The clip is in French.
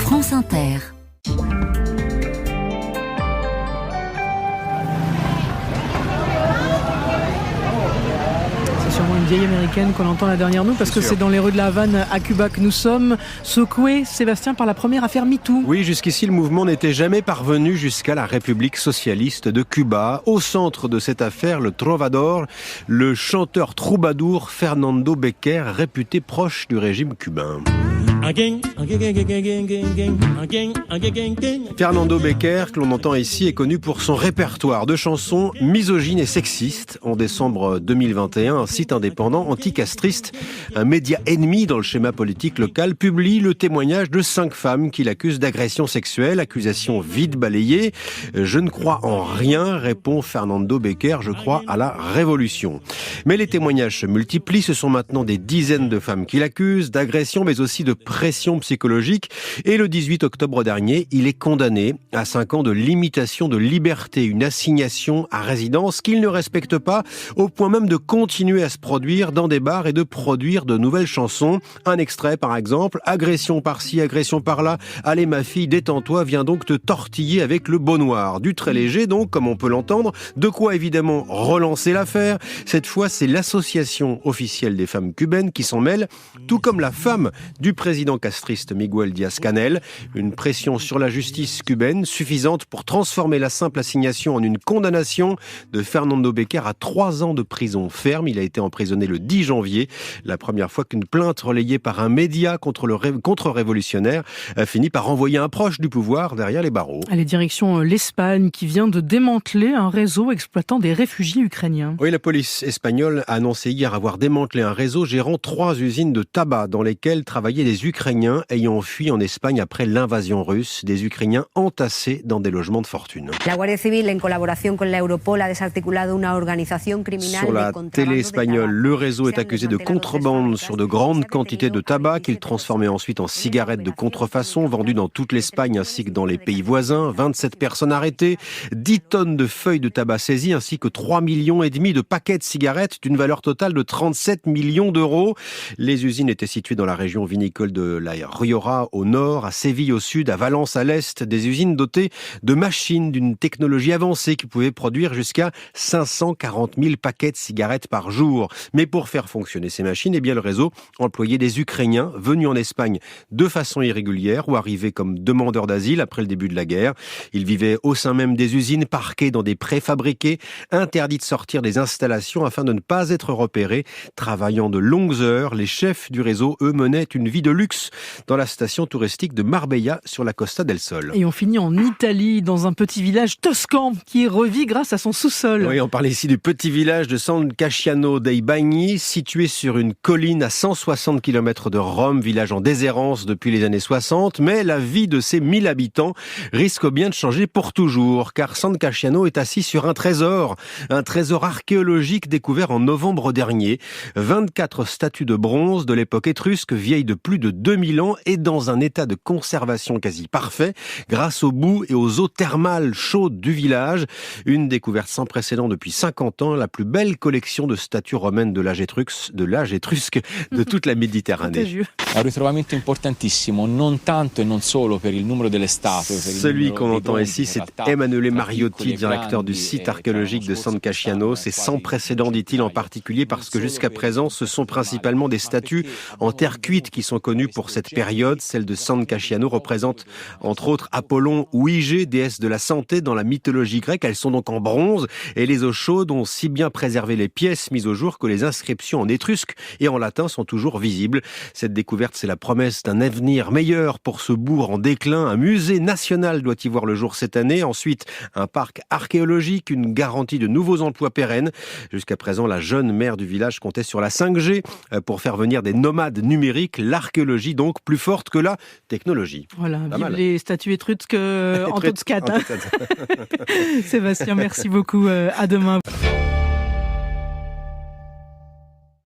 France Inter. Une vieille américaine qu'on entend la dernière nous, parce que c'est dans les rues de la Havane à Cuba que nous sommes, secoués, Sébastien, par la première affaire MeToo. Oui, jusqu'ici le mouvement n'était jamais parvenu jusqu'à la République socialiste de Cuba. Au centre de cette affaire, le trovador, le chanteur troubadour Fernando Béquer, réputé proche du régime cubain. Fernando Béquer, que l'on entend ici, est connu pour son répertoire de chansons misogynes et sexistes. En décembre 2021, un site indépendant anticastriste, un média ennemi dans le schéma politique local, publie le témoignage de 5 femmes qui l'accusent d'agression sexuelle, accusation vite balayée. Je ne crois en rien, répond Fernando Béquer, je crois à la révolution. Mais les témoignages se multiplient, ce sont maintenant des dizaines de femmes qui l'accusent d'agression, mais aussi de pression psychologique. Et le 18 octobre dernier, il est condamné à 5 ans de limitation de liberté, une assignation à résidence qu'il ne respecte pas, au point même de continuer à se produire dans des bars et de produire de nouvelles chansons. Un extrait par exemple, agression par-ci, agression par-là, allez ma fille, détends-toi, viens donc te tortiller avec le beau noir. Du très léger donc, comme on peut l'entendre, de quoi évidemment relancer l'affaire. Cette fois, c'est l'association officielle des femmes cubaines qui s'en mêle, tout comme la femme du président castriste Miguel Díaz-Canel. Une pression sur la justice cubaine suffisante pour transformer la simple assignation en une condamnation de Fernando Béquer à 3 ans de prison ferme. Il a été emprisonné le 10 janvier, la première fois qu'une plainte relayée par un média contre-révolutionnaire a fini par envoyer un proche du pouvoir derrière les barreaux. Allez, direction l'Espagne qui vient de démanteler un réseau exploitant des réfugiés ukrainiens. Oui, la police espagnole a annoncé hier avoir démantelé un réseau gérant 3 usines de tabac dans lesquelles travaillaient des Ukrainiens ayant fui en Espagne après l'invasion russe, des Ukrainiens entassés dans des logements de fortune. La Guardia Civil, en collaboration avec la Europol, a desarticulado una organización criminal. Sur la télé espagnole, le réseau est accusé de contrebande sur de grandes quantités de tabac qu'il transformait ensuite en cigarettes de contrefaçon vendues dans toute l'Espagne ainsi que dans les pays voisins. 27 personnes arrêtées, 10 tonnes de feuilles de tabac saisies ainsi que 3,5 millions de paquets de cigarettes d'une valeur totale de 37 millions d'euros. Les usines étaient situées dans la région vinicole de la Rioja au nord, à Séville au sud, à Valence à l'est. Des usines dotées de machines d'une technologie avancée qui pouvaient produire jusqu'à 540 000 paquets de cigarettes par jour. Mais pour faire fonctionner ces machines, eh bien le réseau employait des Ukrainiens venus en Espagne de façon irrégulière ou arrivés comme demandeurs d'asile après le début de la guerre. Ils vivaient au sein même des usines, parqués dans des préfabriqués, interdits de sortir des installations afin de ne pas être repérés. Travaillant de longues heures, les chefs du réseau, eux, menaient une vie de luxe dans la station touristique de Marbella sur la Costa del Sol. Et on finit en Italie, dans un petit village toscan qui revit grâce à son sous-sol. Oui, on parlait ici du petit village de San Casciano dei Bagni, situé sur une colline à 160 km de Rome, village en déshérence depuis les années 60. Mais la vie de ses 1000 habitants risque bien de changer pour toujours, car San Casciano est assis sur un trésor archéologique découvert en novembre dernier. 24 statues de bronze de l'époque étrusque, vieilles de plus de 2000 ans et dans un état de conservation quasi parfait, grâce aux boues et aux eaux thermales chaudes du village. Une découverte sans précédent depuis 50 ans, la plus belle collection de statues romaines de l'âge étrusque de toute la Méditerranée. Un ritrovamento importantissimo, non tanto e non solo per il numero delle statue. Celui qu'on entend ici, c'est Emanuele Mariotti, directeur du site archéologique de San Casciano. C'est sans précédent, dit-il, en particulier parce que jusqu'à présent, ce sont principalement des statues en terre cuite qui sont connues pour cette période. Celle de San Casciano représente entre autres Apollon ou Igée, déesse de la santé dans la mythologie grecque. Elles sont donc en bronze et les eaux chaudes ont si bien préservé les pièces mises au jour que les inscriptions en étrusque et en latin sont toujours visibles. Cette découverte, c'est la promesse d'un avenir meilleur pour ce bourg en déclin. Un musée national doit y voir le jour cette année. Ensuite, un parc archéologique, une garantie de nouveaux emplois pérennes. Jusqu'à présent, la jeune maire du village comptait sur la 5G pour faire venir des nomades numériques. L'archéologie donc plus forte que la technologie. Voilà, vive les statues étrusques en Toscane. Sébastien, merci beaucoup. À demain.